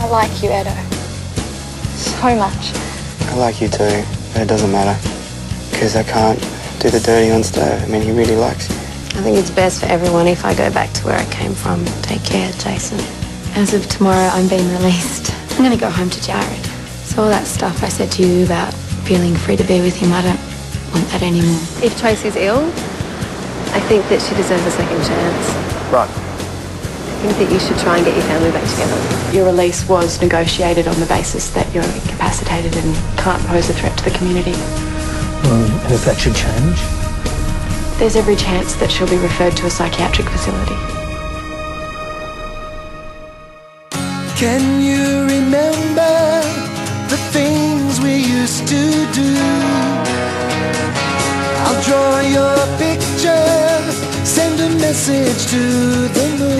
I like you, Edo. So much. I like you too, but it doesn't matter. Because I can't do the dirty on Stove. I mean, he really likes you. I think it's best for everyone if I go back to where I came from. Take care, Jason. As of tomorrow, I'm being released. I'm going to go home to Jared. So all that stuff I said to you about feeling free to be with him, I don't want that anymore. If Tracy's ill, I think that she deserves a second chance. Right. I think that you should try and get your family back together. Your release was negotiated on the basis that you're incapacitated and can't pose a threat to the community. And if that should change? There's every chance that she'll be referred to a psychiatric facility. Can you remember the things we used to do? I'll draw your picture, send a message to the moon.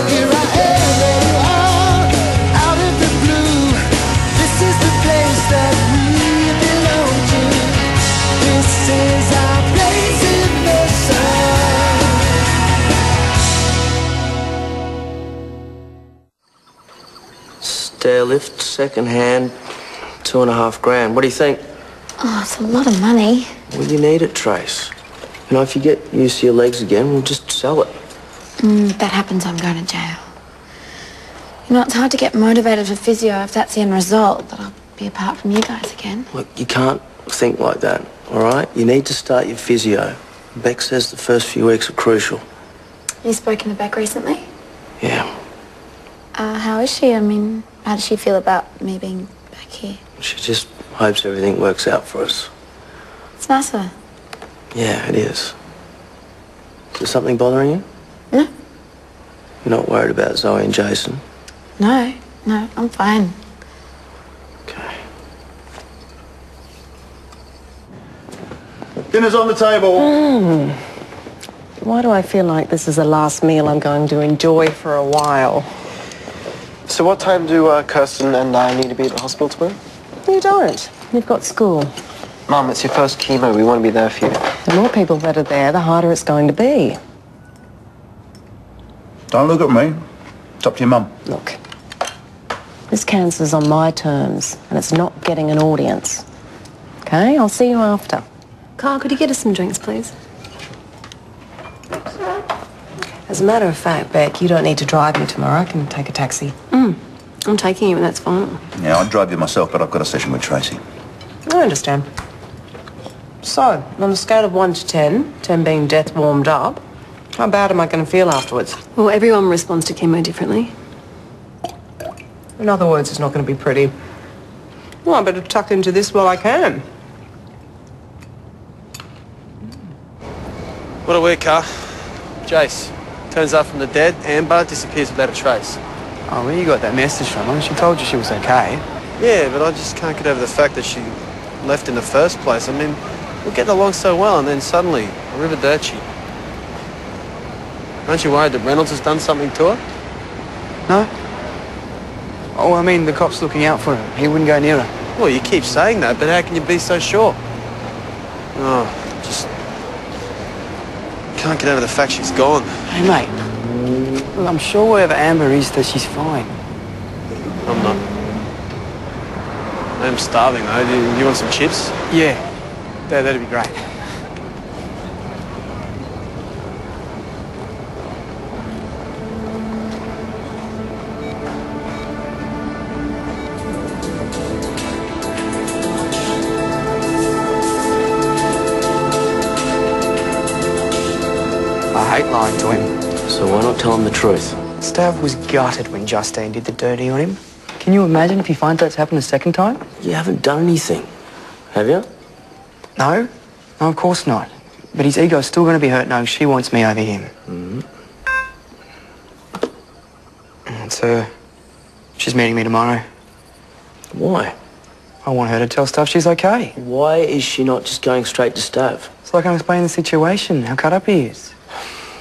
Here I am, there you are, out of the blue. This is the place that we belong to. This is our place in the sun. Stair lift, second hand, $2.5 grand. What do you think? Oh, it's a lot of money. Well, you need it, Trace. You know, if you get used to your legs again, we'll just sell it. If that happens, I'm going to jail. You know, it's hard to get motivated for physio if that's the end result, that I'll be apart from you guys again. Look, you can't think like that, all right? You need to start your physio. Beck says the first few weeks are crucial. You spoken to Beck recently? Yeah. How is she? I mean, how does she feel about me being back here? She just hopes everything works out for us. It's nice of her. Yeah, it is. Is there something bothering you? No. You're not worried about Zoe and Jason? No, I'm fine. Okay. Dinner's on the table. Why do I feel like this is the last meal I'm going to enjoy for a while? So what time do Kirsten and I need to be at the hospital tomorrow? You don't. You've got school. Mum, it's your first chemo. We want to be there for you. The more people that are there, the harder it's going to be. Don't look at me. It's up to your mum. Look, this cancer's on my terms, and it's not getting an audience. Okay? I'll see you after. Carl, could you get us some drinks, please? As a matter of fact, Beck, you don't need to drive me tomorrow. I can take a taxi. I'm taking you, and that's fine. Yeah, I'd drive you myself, but I've got a session with Tracy. I understand. So, on a scale of 1 to 10, 10 being death warmed up, how bad am I going to feel afterwards? Well, everyone responds to chemo differently. In other words, it's not going to be pretty. Well, I better tuck into this while I can. What a weird car. Jace turns up from the dead, Amber disappears without a trace. Oh, where you got that message from her? She told you she was okay. Yeah, but I just can't get over the fact that she left in the first place. I mean, we're getting along so well, and then suddenly, arrivederci. Aren't you worried that Reynolds has done something to her? No? Oh, I mean, the cop's looking out for her. He wouldn't go near her. Well, you keep saying that, but how can you be so sure? Oh, just can't get over the fact she's gone. Hey, mate. Well, I'm sure wherever Amber is, that she's fine. I'm not. I'm starving, though. Do you want some chips? Yeah. That'd be great. I hate lying to him. So why not tell him the truth? Stav was gutted when Justine did the dirty on him. Can you imagine if he finds that's happened a second time? You haven't done anything, have you? No. No, of course not. But his ego's still going to be hurt knowing she wants me over him. It's her. She's meeting me tomorrow. Why? I want her to tell Stav she's okay. Why is she not just going straight to Stav? It's like I'm explaining the situation, how cut up he is.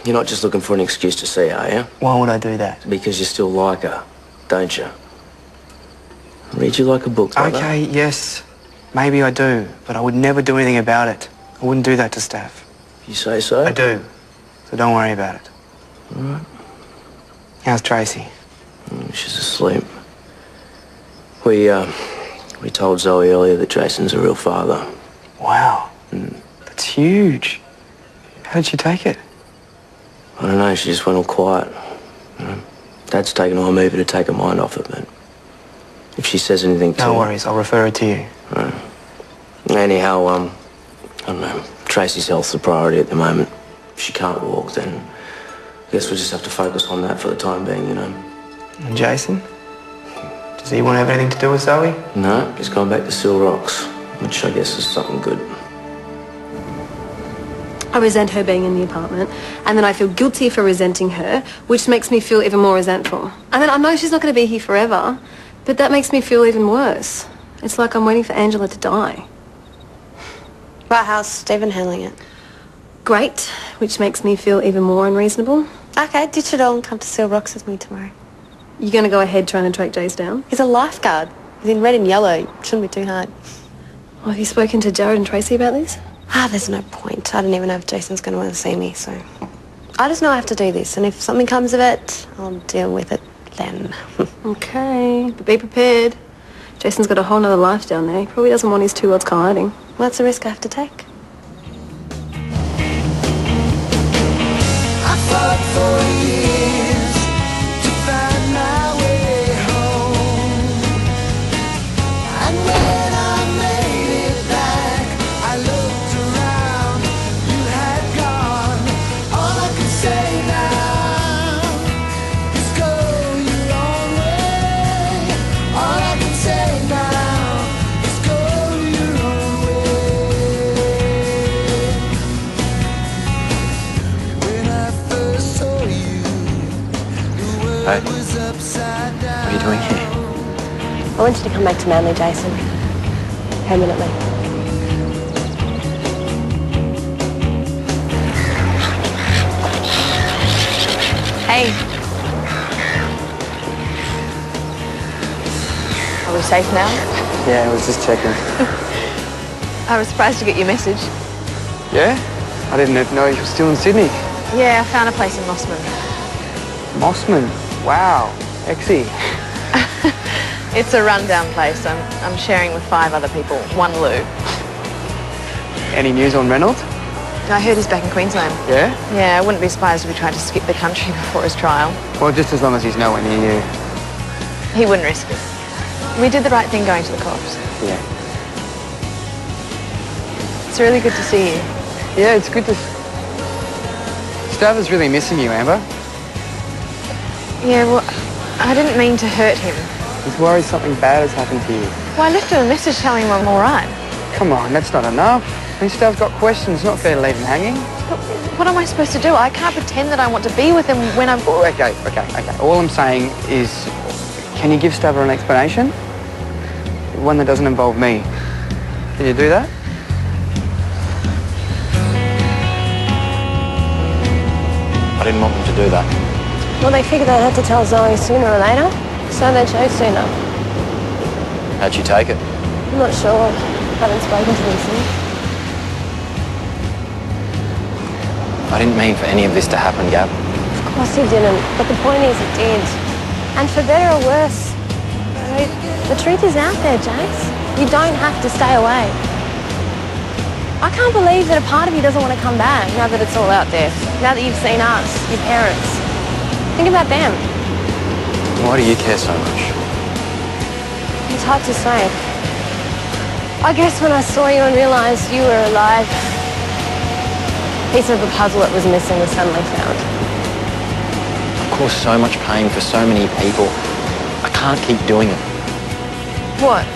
You're not just looking for an excuse to see her, are you? Why would I do that? Because you still like her, don't you? I read you like a book, brother. Okay, yes. Maybe I do, but I would never do anything about it. I wouldn't do that to Stav. You say so? I do. So don't worry about it. All right. How's Tracy? She's asleep. We told Zoe earlier that Jason's a real father. Wow. That's huge. How did she take it? I don't know, she just went all quiet. You know, Dad's taken a movie to take her mind off it, but if she says anything to No worries, I'll refer her to you. Right. Anyhow, I don't know, Tracy's health's the priority at the moment. If she can't walk, then I guess we'll just have to focus on that for the time being, you know. And Jason? Does he want to have anything to do with Zoe? No, he's gone back to Seal Rocks, which I guess is something good. I resent her being in the apartment, and then I feel guilty for resenting her, which makes me feel even more resentful. And then I know she's not going to be here forever, but that makes me feel even worse. It's like I'm waiting for Angela to die. Right, how's Stephen handling it? Great, which makes me feel even more unreasonable. Okay, ditch it all and come to Seal Rocks with me tomorrow. You're going to go ahead trying to track Jace down? He's a lifeguard. He's in red and yellow. Shouldn't be too hard. Well, have you spoken to Jared and Tracy about this? There's no point. I don't even know if Jason's going to want to see me, so... I just know I have to do this, and if something comes of it, I'll deal with it then. Okay, but be prepared. Jason's got a whole nother life down there. He probably doesn't want his two worlds colliding. Well, that's the risk I have to take. I fought for years to find my way home. And when I made it back, I looked around, you had gone. All I could say now is go your own way. All I can say now is go your own way. When I first saw you, the world Hey. was upside down. What are you doing here? I want you to come back to Manly, Jason. Permanently. Hey. Are we safe now? Yeah, I was just checking. I was surprised to get your message. Yeah? I didn't know you were still in Sydney. Yeah, I found a place in Mossman. Mossman. Wow. Exy. It's a rundown place. I'm sharing with 5 other people. One Lou. Any news on Reynolds? I heard he's back in Queensland. Yeah? Yeah, I wouldn't be surprised if he tried to skip the country before his trial. Well, just as long as he's nowhere near you. He wouldn't risk it. We did the right thing going to the cops. Yeah. It's really good to see you. Yeah, it's good to... Stav is really missing you, Amber. Yeah, well, I didn't mean to hurt him. He's worried something bad has happened to you. Well, I left him a message telling him I'm all right. Come on, that's not enough. I mean, Stav's got questions. It's not fair to leave him hanging. But what am I supposed to do? I can't pretend that I want to be with him when I'm... Oh, okay. All I'm saying is, can you give Stav an explanation? One that doesn't involve me. Can you do that? I didn't want them to do that. Well, they figured they'd have to tell Zoe sooner or later, so they chose sooner. How'd she take it? I'm not sure. Haven't spoken to them since. I didn't mean for any of this to happen, Gab. Of course you didn't, but the point is it did. And for better or worse, the truth is out there, Jace. You don't have to stay away. I can't believe that a part of you doesn't want to come back now that it's all out there. Now that you've seen us, your parents. Think about them. Why do you care so much? It's hard to say. I guess when I saw you and realised you were alive, piece of the puzzle that was missing was suddenly found. I've caused so much pain for so many people. I can't keep doing it. What?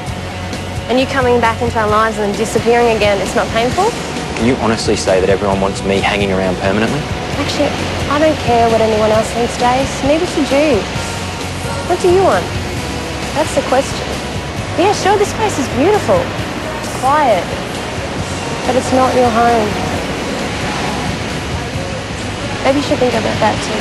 And you coming back into our lives and then disappearing again, it's not painful? Can you honestly say that everyone wants me hanging around permanently? Actually, I don't care what anyone else thinks, Jace. Neither should you. What do you want? That's the question. Yeah, sure, this place is beautiful. It's quiet. But it's not your home. Maybe you should think about that too.